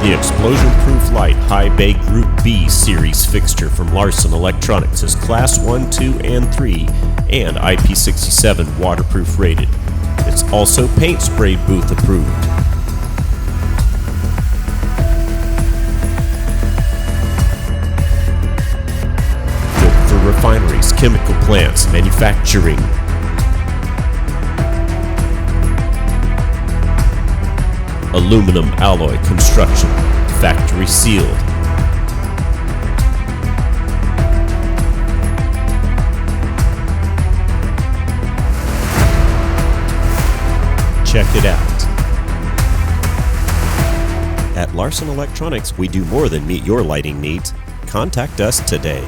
The explosion-proof light high bay Group B series fixture from Larson Electronics is Class 1, 2, and 3 and IP67 waterproof rated. It's also paint spray booth approved. Good for refineries, chemical plants, manufacturing. Aluminum alloy construction, factory sealed. Check it out. At Larson Electronics, we do more than meet your lighting needs. Contact us today.